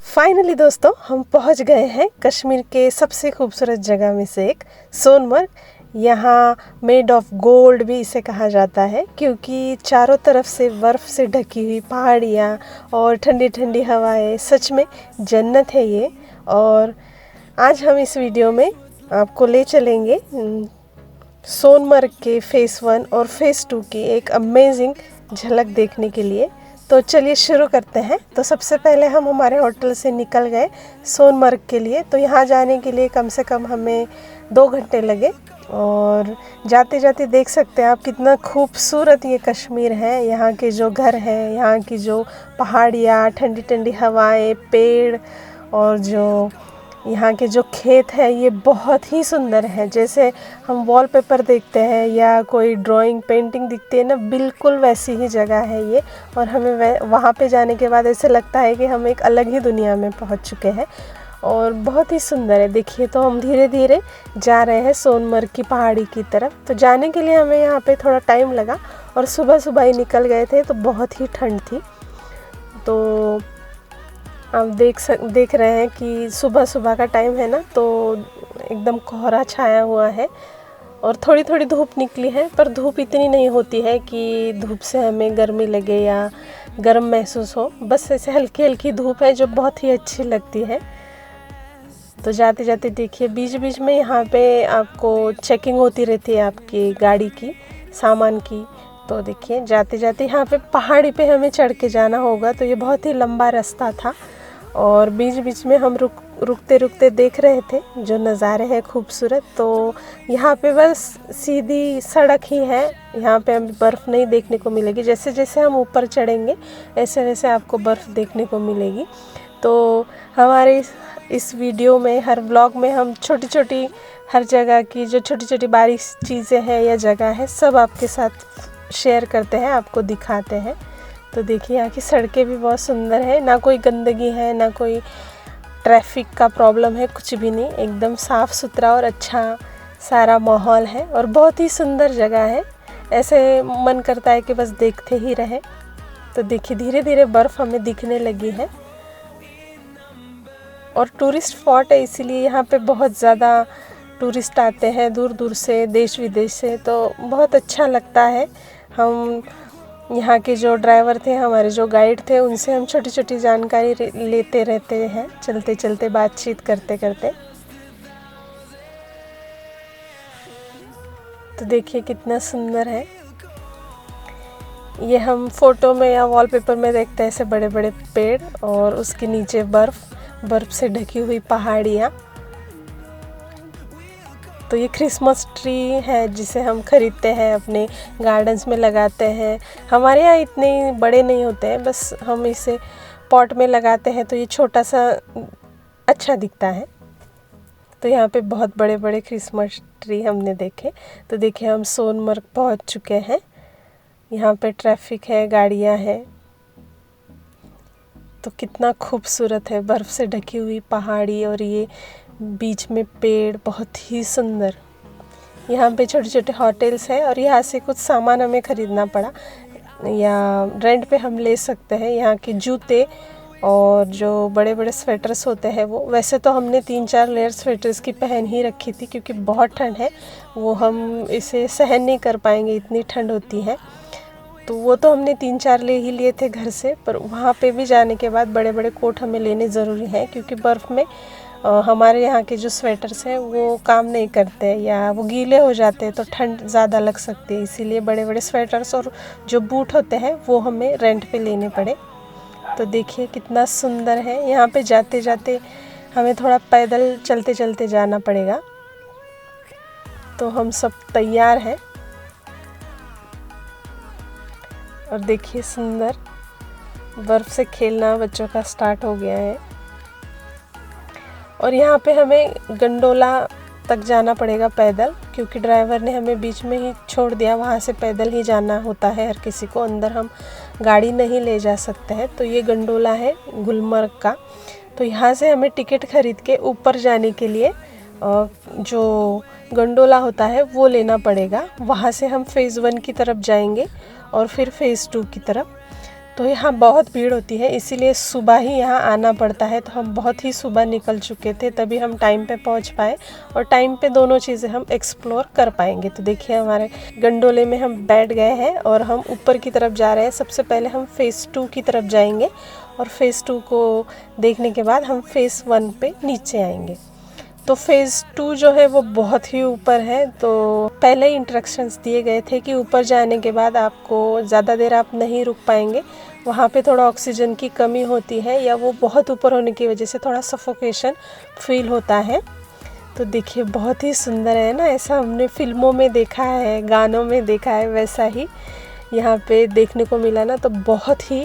Finally दोस्तों हम पहुंच गए हैं कश्मीर के सबसे खूबसूरत जगह में से एक सोनमर्ग। यहाँ मेड ऑफ गोल्ड भी इसे कहा जाता है क्योंकि चारों तरफ से बर्फ़ से ढकी हुई पहाड़ियाँ और ठंडी ठंडी हवाएं, सच में जन्नत है ये। और आज हम इस वीडियो में आपको ले चलेंगे सोनमर्ग के फ़ेज़ 1 और फ़ेज़ 2 की एक अमेजिंग झलक देखने के लिए। तो चलिए शुरू करते हैं। तो सबसे पहले हम हमारे होटल से निकल गए सोनमर्ग के लिए। तो यहाँ जाने के लिए कम से कम हमें 2 घंटे लगे और जाते जाते देख सकते हैं आप कितना खूबसूरत ये कश्मीर है। यहाँ के जो घर हैं, यहाँ की जो पहाड़ियाँ, ठंडी ठंडी हवाएं, पेड़ और जो यहाँ के जो खेत है ये बहुत ही सुंदर है। जैसे हम वॉलपेपर देखते हैं या कोई ड्राइंग पेंटिंग दिखती है ना, बिल्कुल वैसी ही जगह है ये। और हमें वहाँ पे जाने के बाद ऐसे लगता है कि हम एक अलग ही दुनिया में पहुँच चुके हैं और बहुत ही सुंदर है। देखिए, तो हम धीरे धीरे जा रहे हैं सोनमर्ग की पहाड़ी की तरफ। तो जाने के लिए हमें यहाँ पे थोड़ा टाइम लगा और सुबह सुबह ही निकल गए थे तो बहुत ही ठंड थी। तो आप देख रहे हैं कि सुबह सुबह का टाइम है ना, तो एकदम कोहरा छाया हुआ है और थोड़ी थोड़ी धूप निकली है, पर धूप इतनी नहीं होती है कि धूप से हमें गर्मी लगे या गर्म महसूस हो। बस ऐसे हल्की हल्की धूप है जो बहुत ही अच्छी लगती है। तो जाते जाते देखिए बीच बीच में यहाँ पे आपको चेकिंग होती रहती है आपकी गाड़ी की, सामान की। तो देखिए जाते जाते यहाँ पे पहाड़ी पे हमें चढ़ के जाना होगा। तो ये बहुत ही लंबा रास्ता था और बीच बीच में हम रुकते रुकते देख रहे थे जो नज़ारे हैं खूबसूरत। तो यहाँ पे बस सीधी सड़क ही है, यहाँ पे हमें बर्फ़ नहीं देखने को मिलेगी। जैसे जैसे हम ऊपर चढ़ेंगे ऐसे वैसे आपको बर्फ़ देखने को मिलेगी। तो हमारे इस वीडियो में, हर व्लॉग में हम छोटी छोटी हर जगह की जो छोटी छोटी बारीक चीज़ें हैं या जगह है सब आपके साथ शेयर करते हैं, आपको दिखाते हैं। तो देखिए यहाँ की सड़कें भी बहुत सुंदर है, ना कोई गंदगी है ना कोई ट्रैफिक का प्रॉब्लम है, कुछ भी नहीं। एकदम साफ़ सुथरा और अच्छा सारा माहौल है और बहुत ही सुंदर जगह है। ऐसे मन करता है कि बस देखते ही रहे। तो देखिए धीरे धीरे बर्फ़ हमें दिखने लगी है और टूरिस्ट स्पॉट है, इसीलिए यहाँ पे बहुत ज़्यादा टूरिस्ट आते हैं दूर दूर से, देश विदेश से। तो बहुत अच्छा लगता है। हम यहाँ के जो ड्राइवर थे, हमारे जो गाइड थे, उनसे हम छोटी छोटी जानकारी लेते रहते हैं चलते चलते, बातचीत करते करते। तो देखिए कितना सुंदर है ये। हम फ़ोटो में या वॉलपेपर में देखते हैं ऐसे बड़े बड़े पेड़ और उसके नीचे बर्फ़ से ढकी हुई पहाड़ियाँ। तो ये क्रिसमस ट्री है जिसे हम ख़रीदते हैं, अपने गार्डन्स में लगाते हैं। हमारे यहाँ इतने बड़े नहीं होते हैं, बस हम इसे पॉट में लगाते हैं तो ये छोटा सा अच्छा दिखता है। तो यहाँ पे बहुत बड़े बड़े क्रिसमस ट्री हमने देखे। तो देखिए हम सोनमर्ग पहुँच चुके हैं। यहाँ पे ट्रैफिक है, गाड़ियाँ हैं। तो कितना खूबसूरत है, बर्फ़ से ढकी हुई पहाड़ी और ये बीच में पेड़, बहुत ही सुंदर। यहाँ पे छोटे छोटे होटल्स हैं और यहाँ से कुछ सामान हमें ख़रीदना पड़ा या रेंट पे हम ले सकते हैं। यहाँ के जूते और जो बड़े बड़े स्वेटर्स होते हैं वो, वैसे तो हमने 3-4 लेयर स्वेटर्स की पहन ही रखी थी क्योंकि बहुत ठंड है, वो हम इसे सहन नहीं कर पाएंगे, इतनी ठंड होती है। तो वो तो हमने 3-4 ले ही लिए थे घर से, पर वहाँ पे भी जाने के बाद बड़े बड़े कोट हमें लेने ज़रूरी हैं क्योंकि बर्फ़ में हमारे यहाँ के जो स्वेटर्स हैं वो काम नहीं करते या वो गीले हो जाते हैं तो ठंड ज़्यादा लग सकती है। इसीलिए बड़े बड़े स्वेटर्स और जो बूट होते हैं वो हमें रेंट पे लेने पड़े। तो देखिए कितना सुंदर है। यहाँ पे जाते जाते हमें थोड़ा पैदल चलते चलते जाना पड़ेगा। तो हम सब तैयार हैं और देखिए सुंदर बर्फ़ से खेलना बच्चों का स्टार्ट हो गया है। और यहाँ पे हमें गंडोला तक जाना पड़ेगा पैदल क्योंकि ड्राइवर ने हमें बीच में ही छोड़ दिया। वहाँ से पैदल ही जाना होता है हर किसी को, अंदर हम गाड़ी नहीं ले जा सकते हैं। तो ये गंडोला है गुलमर्ग का। तो यहाँ से हमें टिकट ख़रीद के ऊपर जाने के लिए जो गंडोला होता है वो लेना पड़ेगा। वहाँ से हम फ़ेज़ 1 की तरफ जाएंगे और फिर फ़ेज़ 2 की तरफ। तो यहाँ बहुत भीड़ होती है, इसीलिए सुबह ही यहाँ आना पड़ता है। तो हम बहुत ही सुबह निकल चुके थे, तभी हम टाइम पे पहुँच पाए और टाइम पे दोनों चीज़ें हम एक्सप्लोर कर पाएंगे। तो देखिए हमारे गंडोले में हम बैठ गए हैं और हम ऊपर की तरफ जा रहे हैं। सबसे पहले हम फ़ेज़ 2 की तरफ जाएंगे और फ़ेज़ 2 को देखने के बाद हम फ़ेज़ 1 पे नीचे आएंगे। तो फ़ेज़ 2 जो है वो बहुत ही ऊपर है। तो पहले ही इंस्ट्रक्शंस दिए गए थे कि ऊपर जाने के बाद आपको ज़्यादा देर आप नहीं रुक पाएंगे, वहाँ पे थोड़ा ऑक्सीजन की कमी होती है या वो बहुत ऊपर होने की वजह से थोड़ा सफोकेशन फील होता है। तो देखिए बहुत ही सुंदर है ना, ऐसा हमने फिल्मों में देखा है, गानों में देखा है, वैसा ही यहाँ पे देखने को मिला ना। तो बहुत ही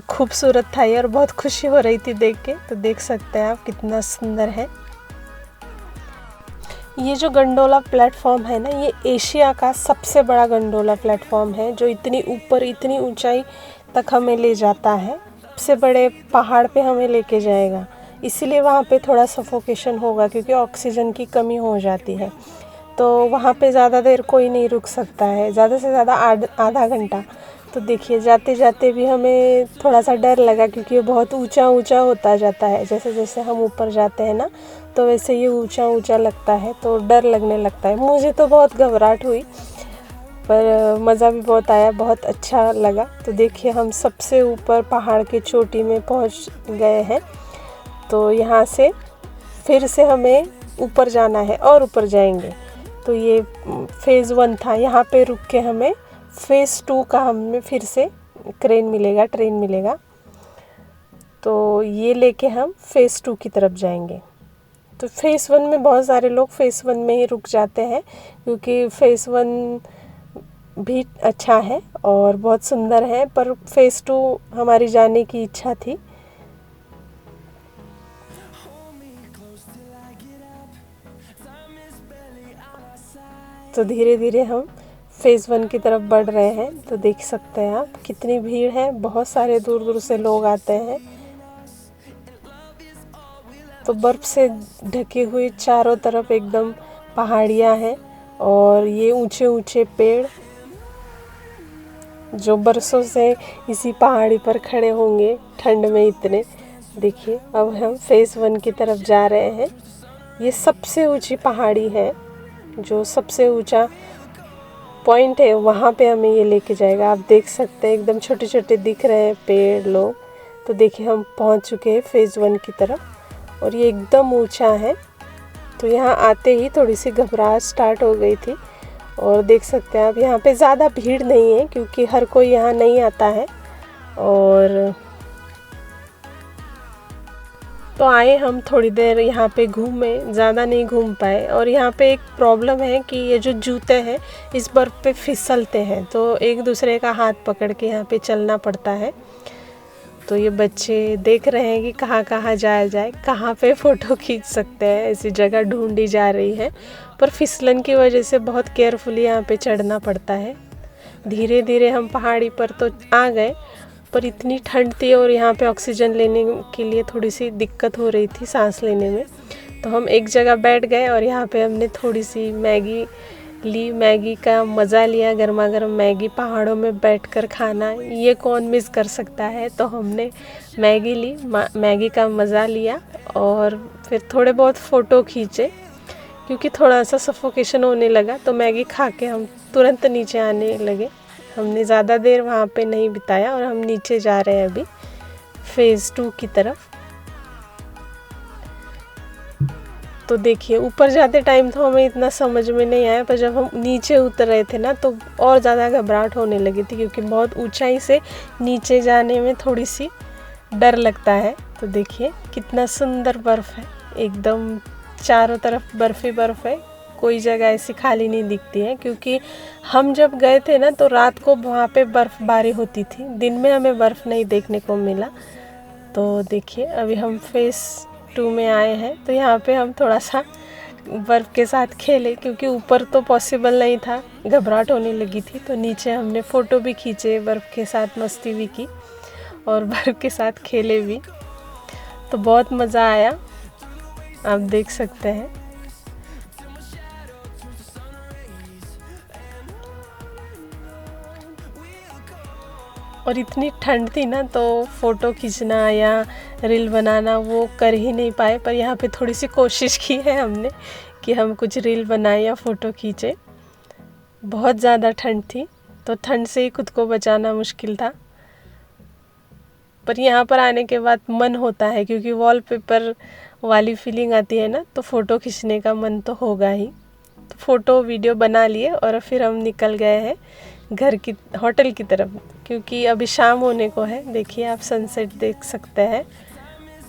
खूबसूरत था ये और बहुत खुशी हो रही थी देख के। तो देख सकते हैं आप कितना सुंदर है। ये जो गंडोला प्लेटफॉर्म है ना, ये एशिया का सबसे बड़ा गंडोला प्लेटफॉर्म है जो इतनी ऊपर, इतनी ऊंचाई तक हमें ले जाता है। सबसे बड़े पहाड़ पे हमें लेके जाएगा, इसीलिए वहाँ पे थोड़ा सफोकेशन होगा क्योंकि ऑक्सीजन की कमी हो जाती है। तो वहाँ पे ज़्यादा देर कोई नहीं रुक सकता है, ज़्यादा से ज़्यादा आधा घंटा। तो देखिए जाते जाते भी हमें थोड़ा सा डर लगा क्योंकि ये बहुत ऊंचा ऊंचा होता जाता है। जैसे जैसे हम ऊपर जाते हैं ना, तो वैसे ये ऊंचा ऊंचा लगता है, तो डर लगने लगता है। मुझे तो बहुत घबराहट हुई, पर मज़ा भी बहुत आया, बहुत अच्छा लगा। तो देखिए हम सबसे ऊपर पहाड़ की चोटी में पहुंच गए हैं। तो यहाँ से फिर से हमें ऊपर जाना है और ऊपर जाएंगे। तो ये फ़ेज़ 1 था, यहाँ पे रुक के हमें फ़ेज़ 2 का हमें फिर से ट्रेन मिलेगा। तो ये लेके हम फ़ेज़ 2 की तरफ जाएंगे। तो फ़ेज़ 1 में बहुत सारे लोग फ़ेज़ 1 में ही रुक जाते हैं क्योंकि फ़ेज़ 1 भी अच्छा है और बहुत सुंदर है, पर फ़ेज़ 2 हमारी जाने की इच्छा थी। तो धीरे धीरे हम फ़ेज़ 1 की तरफ बढ़ रहे हैं। तो देख सकते हैं आप कितनी भीड़ है, बहुत सारे दूर दूर से लोग आते हैं। तो बर्फ़ से ढकी हुई चारों तरफ एकदम पहाड़ियाँ हैं और ये ऊंचे ऊंचे पेड़ जो बरसों से इसी पहाड़ी पर खड़े होंगे ठंड में इतने। देखिए अब हम फ़ेज़ 1 की तरफ जा रहे हैं। ये सबसे ऊंची पहाड़ी है, जो सबसे ऊंचा पॉइंट है वहाँ पे हमें ये लेके जाएगा। आप देख सकते हैं एकदम छोटे छोटे दिख रहे हैं पेड़ लोग। तो देखिए हम पहुँच चुके हैं फ़ेज़ 1 की तरफ और ये एकदम ऊंचा है। तो यहाँ आते ही थोड़ी सी घबराहट स्टार्ट हो गई थी और देख सकते हैं आप यहाँ पे ज़्यादा भीड़ नहीं है क्योंकि हर कोई यहाँ नहीं आता है। और तो आए हम थोड़ी देर यहाँ पे घूमे, ज़्यादा नहीं घूम पाए। और यहाँ पे एक प्रॉब्लम है कि ये जो जूते हैं इस बर्फ़ पे फिसलते हैं, तो एक दूसरे का हाथ पकड़ के यहाँ पे चलना पड़ता है। तो ये बच्चे देख रहे हैं कि कहाँ कहाँ जाया जाए, कहाँ पे फ़ोटो खींच सकते हैं, ऐसी जगह ढूंढी जा रही है। पर फिसलन की वजह से बहुत केयरफुली यहाँ पे चढ़ना पड़ता है। धीरे धीरे हम पहाड़ी पर तो आ गए, पर इतनी ठंड थी और यहाँ पे ऑक्सीजन लेने के लिए थोड़ी सी दिक्कत हो रही थी सांस लेने में। तो हम एक जगह बैठ गए और यहाँ पे हमने थोड़ी सी मैगी ली, मैगी का मज़ा लिया। गर्मा गर्म मैगी पहाड़ों में बैठकर खाना, ये कौन मिस कर सकता है। तो हमने मैगी ली, मैगी का मज़ा लिया और फिर थोड़े बहुत फ़ोटो खींचे क्योंकि थोड़ा सा सफोकेशन होने लगा। तो मैगी खा के हम तुरंत नीचे आने लगे। हमने ज़्यादा देर वहाँ पे नहीं बिताया और हम नीचे जा रहे हैं अभी फ़ेज़ 2 की तरफ। तो देखिए ऊपर जाते टाइम तो हमें इतना समझ में नहीं आया, पर जब हम नीचे उतर रहे थे ना तो और ज़्यादा घबराहट होने लगी थी क्योंकि बहुत ऊंचाई से नीचे जाने में थोड़ी सी डर लगता है। तो देखिए कितना सुंदर बर्फ़ है, एकदम चारों तरफ बर्फ़ ही बर्फ़ है, कोई जगह ऐसी खाली नहीं दिखती है। क्योंकि हम जब गए थे ना तो रात को वहाँ पे बर्फ़बारी होती थी, दिन में हमें बर्फ़ नहीं देखने को मिला। तो देखिए अभी हम फ़ेज़ 2 में आए हैं, तो यहाँ पे हम थोड़ा सा बर्फ़ के साथ खेले क्योंकि ऊपर तो पॉसिबल नहीं था, घबराहट होने लगी थी। तो नीचे हमने फ़ोटो भी खींचे, बर्फ़ के साथ मस्ती भी की और बर्फ़ के साथ खेले भी। तो बहुत मज़ा आया, आप देख सकते हैं। और इतनी ठंड थी ना, तो फ़ोटो खींचना या रील बनाना वो कर ही नहीं पाए। पर यहाँ पे थोड़ी सी कोशिश की है हमने कि हम कुछ रील बनाएं या फ़ोटो खींचें। बहुत ज़्यादा ठंड थी, तो ठंड से ही खुद को बचाना मुश्किल था। पर यहाँ पर आने के बाद मन होता है, क्योंकि वॉलपेपर वाली फीलिंग आती है ना, तो फ़ोटो खींचने का मन तो होगा ही। तो फ़ोटो वीडियो बना लिए और फिर हम निकल गए हैं घर की होटल की तरफ, क्योंकि अभी शाम होने को है। देखिए आप सनसेट देख सकते हैं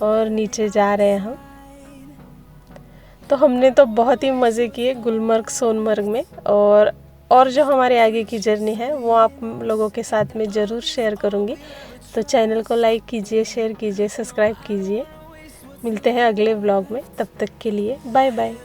और नीचे जा रहे हैं हम। तो हमने तो बहुत ही मज़े किए गुलमर्ग सोनमर्ग में, और जो हमारे आगे की जर्नी है वो आप लोगों के साथ में ज़रूर शेयर करूँगी। तो चैनल को लाइक कीजिए, शेयर कीजिए, सब्सक्राइब कीजिए। मिलते हैं अगले व्लॉग में, तब तक के लिए बाय बाय।